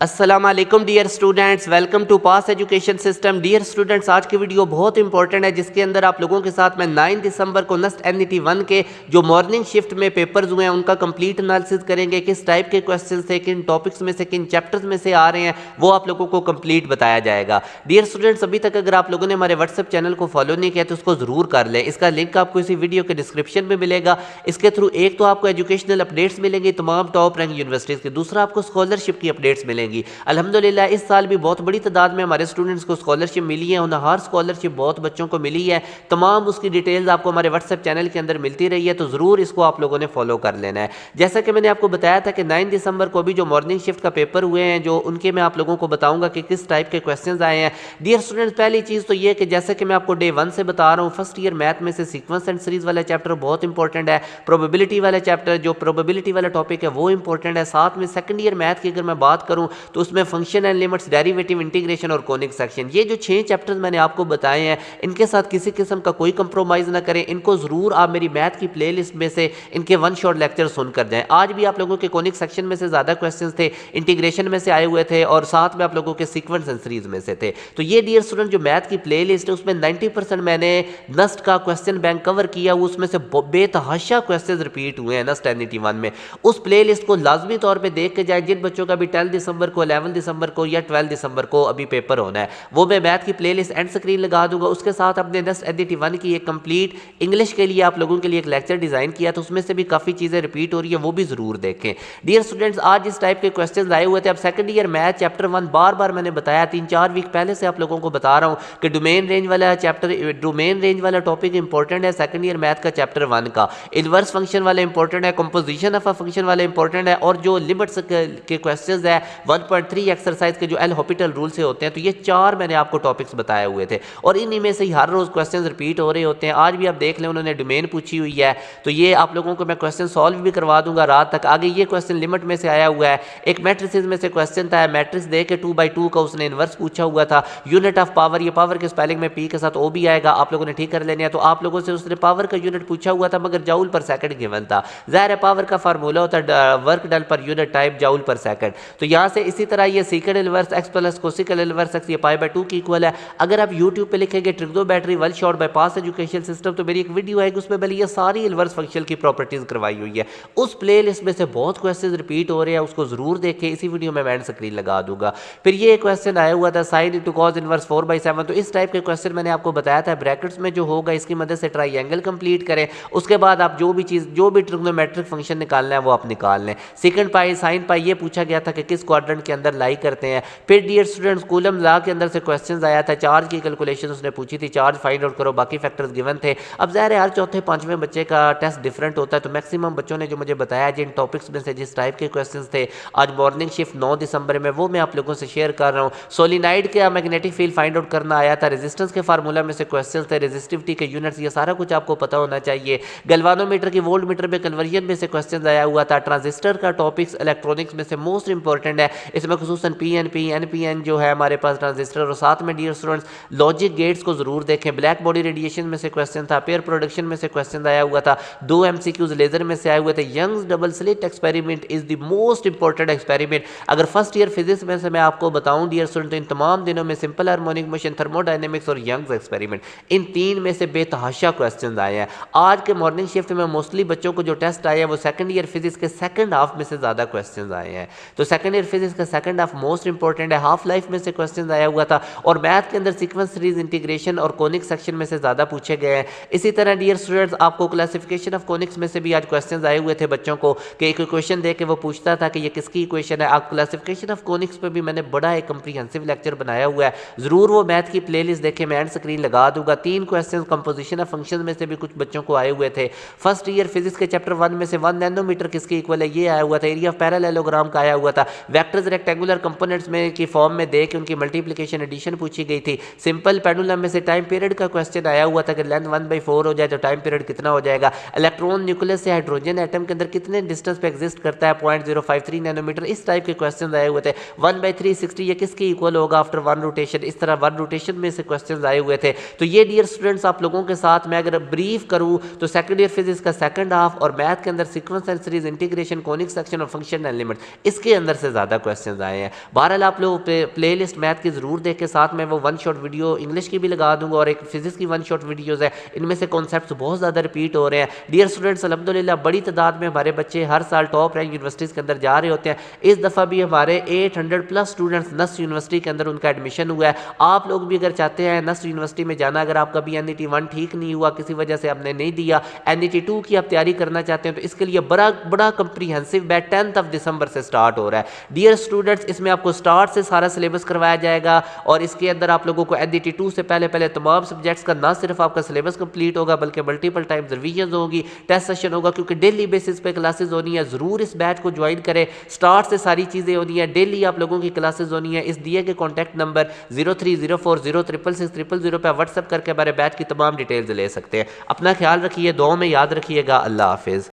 अस्सलाम वालेकुम dear students, welcome to pass education system. Dear students, आज की वीडियो बहुत इंपॉर्टेंट है जिसके अंदर आप लोगों के साथ मैं 9 दिसंबर को नस्ट एनईटी 1 के जो मॉर्निंग शिफ्ट में पेपर्स हुए हैं उनका कंप्लीट एनालिसिस करेंगे। किस टाइप के क्वेश्चंस थे, किन टॉपिक्स में से, किन चैप्टर्स में से आ रहे हैं, वो आप लोगों को कंप्लीट बताया जाएगा। डियर स्टूडेंट्स, अभी तक अगर आप लोगों ने हमारे व्हाट्सएप चैनल को फॉलो नहीं किया तो उसको जरूर कर लें। इसका लिंक आपको इसी वीडियो के डिस्क्रिप्शन में मिलेगा। इसके थ्रू एक तो आपको एजुकेशनल अपडेट्स मिलेंगी तमाम टॉप रैंक यूनिवर्सिटीज़ की, दूसरा आपको स्कॉलरशिप की अपडेट्स मिलेंगी। अल्हम्दुलिल्लाह इस साल भी बहुत बड़ी तादाद में हमारे स्टूडेंट्स को स्कॉलरशिप मिली है। हर स्कॉलरशिप बहुत बच्चों को मिली है। तमाम उसकी डिटेल्स आपको हमारे व्हाट्सएप चैनल के अंदर मिलती रही है, तो ज़रूर इसको आप लोगों ने फॉलो कर लेना है। जैसा कि मैंने आपको बताया था कि 9 दिसंबर को भी जो मॉर्निंग शिफ्ट का पेपर हुए हैं, जो उनके मैं आप लोगों को बताऊंगा कि किस टाइप के क्वेश्चंस आए हैं। डियर स्टूडेंट्स, पहली चीज़ तो ये कि जैसे कि मैं आपको डे 1 से बता रहा हूँ, फर्स्ट ईयर मैथ में से सीक्वेंस एंड सीरीज वाला चैप्टर बहुत इंपॉर्टेंट है। प्रोबेबिलिटी वाला चैप्टर, जो प्रोबेबिलिटी वाला टॉपिक है वो इंपॉर्टेंट है। साथ में सेकंड ईयर मैथ की अगर मैं बात करूँ तो उसमें function and limits, derivative, integration और कोनिक सेक्शन, ये जो 6 चैप्टर्स मैंने आपको बताए हैं, इनके साथ किसी किस्म का कोई कंप्रोमाइज ना करें। इनको जरूर आप मेरी मैथ की प्लेलिस्ट में से इनके वन शॉट लेक्चर सुनकर जाएं। आज भी आप लोगों के कोनिक सेक्शन में से ज्यादा क्वेश्चंस थे, इंटीग्रेशन में से आए हुए थे और साथ में आप लोगों के सीक्वेंस एंड सीरीज में से थे। तो ये डियर स्टूडेंट जो मैथ की प्लेलिस्ट है उसमें 90% मैंने नस्ट का क्वेश्चन बैंक कवर किया, उसमें से बेतहाशा क्वेश्चन रिपीट हुए हैं नस्ट एनईटी 1 में। उस प्लेलिस्ट को लाजमी तौर पर देख के जाए। जिन बच्चों का भी 10 दिसंबर को, 11 दिसंबर को या 12 दिसंबर को अभी पेपर होना है, वो मैं मैथ की प्लेलिस्ट एंड स्क्रीन लगा दूंगा। उसके साथ अपने नस्ट एनईटी 1 की एक कंप्लीट इंग्लिश के लिए आप लोगों के लिए एक लेक्चर डिजाइन किया, तो उसमें से भी काफी चीजें रिपीट हो रही है, वो भी जरूर देखें। डियर स्टूडेंट्स, आज इस टाइप के क्वेश्चंस आए हुए थे। अब सेकंड ईयर मैथ चैप्टर 1 बार बार मैंने बताया, 3-4 वीक पहले से आप लोगों को बता रहा हूं कि डोमेन रेंज वाला चैप्टर, डोमेन रेंज वाला टॉपिक इंपॉर्टेंट है सेकंड ईयर मैथ का चैप्टर 1 का। इनवर्स फंक्शन वाला इंपॉर्टेंट है, कंपोजिशन ऑफ अ फंक्शन वाला इंपॉर्टेंट है, और जो लिमिट्स के क्वेश्चंस है 1.3 एक्सरसाइज के जो एल हॉपिटल रूल से होते हैं, तो ये 4 मैंने आपको टॉपिक्स बताए हुए थे और इन्हीं में से ही हर रोज क्वेश्चंस रिपीट हो रहे होते हैं। आज भी आप देख लें, उन्होंने डोमेन पूछी हुई है, तो ये आप लोगों को मैं क्वेश्चन सॉल्व भी करवा दूंगा रात तक। आगे ये क्वेश्चन लिमिट में से आया हुआ है। एक मैट्रिसेस में से क्वेश्चन था, मैट्रिक्स दे के 2/2 का उसने इनवर्स पूछा हुआ था। यूनिट ऑफ पावर, ये पावर के स्पेलिंग में पी के साथ ओ भी आएगा, आप लोगों ने ठीक कर लेना है। तो आप लोगों से उसने पावर का यूनिट पूछा हुआ था मगर जाउल पर सेकंड गिवन था। जाहिर है पावर का फार्मूला होता है work done per unit time joule per second. तो यहाँ से इसी तरह ये secant inverse x plus cosecant inverse x, ये π/2 की इक्वल है। अगर आप YouTube पे लिखेंगे ट्रिग्नोमेट्री वन शॉट बाय पास एजुकेशन सिस्टम, तो मेरी एक वीडियो आएगी, उसमें मैंने ये सारी इनवर्स फंक्शन की प्रॉपर्टीज करवाई हुई है। उस प्लेलिस्ट में से बहुत क्वेश्चंस रिपीट हो रहे हैं, उसको जरूर देखें। इसी वीडियो में मैं स्क्रीन लगा दूंगा। फिर ये क्वेश्चन आया हुआ था साइन इंटू कॉस इनवर्स 4/7, तो इस टाइप के क्वेश्चन मैंने आपको बताया था ब्रैकेट्स में जो होगा इसकी मदद से ट्राइंगल कंप्लीट करें। उसके बाद आप जो भी ट्रिग्नोमेट्रिक फंक्शन निकालना है वो आप निकाल लें। सेकंड पाई, साइन पाई, ये पूछा गया था कि किस क्वाड्रेंट के अंदर लाई करते हैं। फिर डियर स्टूडेंट्स, कूलम लॉ के अंदर से क्वेश्चंस आया था, चार्ज की कैलकुलेशन उसने पूछी थी, चार्ज फाइंड आउट करो, बाकी फैक्टर्स गिवन थे। अब ज़ाहिर है हर चौथे पांचवें बच्चे का टेस्ट डिफरेंट होता है, तो मैक्सिमम बच्चों ने जो मुझे बताया जिन टॉपिक्स में से जिस टाइप के क्वेश्चंस थे आज मॉर्निंग शिफ्ट 9 दिसंबर में, वो मैं आप लोगों से शेयर कर रहा हूँ। सोलिनाइड का मैग्नेटिक फील्ड फाइंड आउट करना आया था, रेजिस्टेंस के फार्मूला में से क्वेश्चंस थे, रेजिस्टिविटी के यूनिट्स, ये सारा कुछ आपको पता होना चाहिए। गैल्वानोमीटर की वोल्ट मीटर में कन्वर्जन में से क्वेश्चन आया हुआ था। ट्रांजिस्टर का टॉपिक्स इलेक्ट्रॉनिक्स में से मोस्ट इंपॉर्टेंट है, इसमें खुसूसन पीएनपी एनपीएन जो है हमारे पास ट्रांजिस्टर, और साथ में डियर स्टूडेंट्स लॉजिक गेट्स को जरूर देखें। ब्लैक बॉडी रेडिएशन में से क्वेश्चन था, पेयर प्रोडक्शन में से क्वेश्चन आया हुआ था, 2 एमसीक्यूज लेजर में से आए हुए थे। Young's double slit experiment is the most important experiment. अगर फर्स्ट ईयर फिजिक्स में से मैं आपको बताऊं डियर स्टूडेंट, तो इन तमाम दिनों में सिंपल हार्मोनिक मोशन, थर्मोडायनेमिक्स और यंग्स एक्सपेरिमेंट, इन 3 में से बेतहाशा क्वेश्चन आए हैं। आज के मॉर्निंग शिफ्ट में मोस्टली बच्चों को जो टेस्ट आया है वो सेकंड ईयर फिजिक्स के सेकंड हाफ में से ज्यादा क्वेश्चन आए हैं। तो सेकंड ईयर फिजिक्स का सेकंड हाफ मोस्ट इंपॉर्टेंट है। हाफ लाइफ में से क्वेश्चन आया हुआ था, और मैथ के अंदर सीक्वेंस सीरीज, इंटीग्रेशन और कोनिक सेक्शन में से ज्यादा पूछे गए हैं। इसी तरह डियर स्टूडेंट्स, आपको क्लासिफिकेशन ऑफ कोनिक्स में से भी आज क्वेश्चंस आए हुए थे बच्चों को, कि एक क्वेश्चन दे के वो पूछता था कि ये किसकी इक्वेशन है। आप क्लासिफिकेशन ऑफ कोनिक्स पे भी मैंने बड़ा एक कंप्रीहेंसिव लेक्चर बनाया हुआ है, जरूर वो मैथ की प्लेलिस्ट देखें, मैं एंड स्क्रीन लगा दूंगा। 3 क्वेश्चन कंपोजिशन ऑफ फंक्शन में से भी कुछ बच्चों को आए हुए थे। फर्स्ट ईयर फिजिक्स के चैप्टर 1 में से 1 नैनोमीटर किसकी इक्वल है ये आया हुआ था। एरिया ऑफ पैरेललोग्राम का आया हुआ था। वेक्टर्स रेक्टेंगुलर कंपोनेंट्स में की फॉर्म में दे के उनकी मल्टीप्लिकेशन एडिशन पूछी गई थी। सिंपल पेंडुलम में से टाइम पीरियड का क्वेश्चन आया हुआ था कि लेंथ 1/4 हो जाए तो टाइम पीरियड कितना हो जाएगा। इलेक्ट्रॉन न्यूक्लियस से हाइड्रोजन एटम के अंदर कितने डिस्टेंस पे एग्जिस्ट करता है, 0.053 नैनोमीटर। इस टाइप के क्वेश्चन आए हुए थे। 1/360 ये किसकी इक्वल होगा आफ्टर 1 रोटेशन, इस तरह 1 रोटेशन में से क्वेश्चन आए हुए थे। तो ये डियर स्टूडेंट्स आप लोगों के साथ मैं अगर ब्रीफ करूं तो सेकंड ईयर फिजिक्स का सेकंड हाफ और मैथ के अंदर sequence and series, integration, conic section और फंक्शन एंड लिमिट, इसके अंदर से ज्यादा क्वेश्चन आए हैं। बहरहाल आप लोग प्ले लिस्ट मैथ की ज़रूर देख के, साथ में वो वन शॉट वीडियो इंग्लिश की भी लगा दूंगा और एक फिजिक्स की वन शॉट वीडियोज़ है, इनमें से कॉन्सेप्ट्स बहुत ज़्यादा रिपीट हो रहे हैं। डियर स्टूडेंट्स, अल्हम्दुलिल्लाह बड़ी तादाद में हमारे बच्चे हर साल टॉप रैंक यूनिवर्सिटीज़ के अंदर जा रहे होते हैं। इस दफ़ा भी हमारे 800+ स्टूडेंट्स नस्ट यूनिवर्सिटी के अंदर उनका एडमिशन हुआ है। आप लोग भी अगर चाहते हैं नस्ट यूनिवर्सिटी में जाना, अगर आपका भी NET 1 ठीक नहीं हुआ, किसी वजह से आपने नहीं दिया, NET 2 की आप तैयारी करना चाहते हैं, तो इसके लिए बड़ा कंप्रीहेंसिव बैच 10 दिसंबर से स्टार्ट हो रहा है। डियर स्टूडेंट्स, इसमें आपको स्टार्ट से सारा सिलेबस करवाया जाएगा और इसके अंदर आप लोगों को NET 2 से पहले तमाम सब्जेक्ट्स का ना सिर्फ आपका सिलेबस कंप्लीट होगा बल्कि मल्टीपल टाइम्स रिवीजन होगी, टेस्ट सेशन होगा, क्योंकि डेली बेसिस पे क्लासेस होनी है। ज़रूर इस बैच को ज्वाइन करें, स्टार्ट से सारी चीज़ें होनी है, डेली आप लोगों की क्लासेस होनी है। इस दिए के कॉन्टैक्ट नंबर 0304066600 पर व्हाट्सएप करके हमारे बैच की तमाम डिटेल्स ले सकते हैं। अपना ख्याल रखिए, दुआओं में याद रखिएगा। अल्लाह हाफिज़।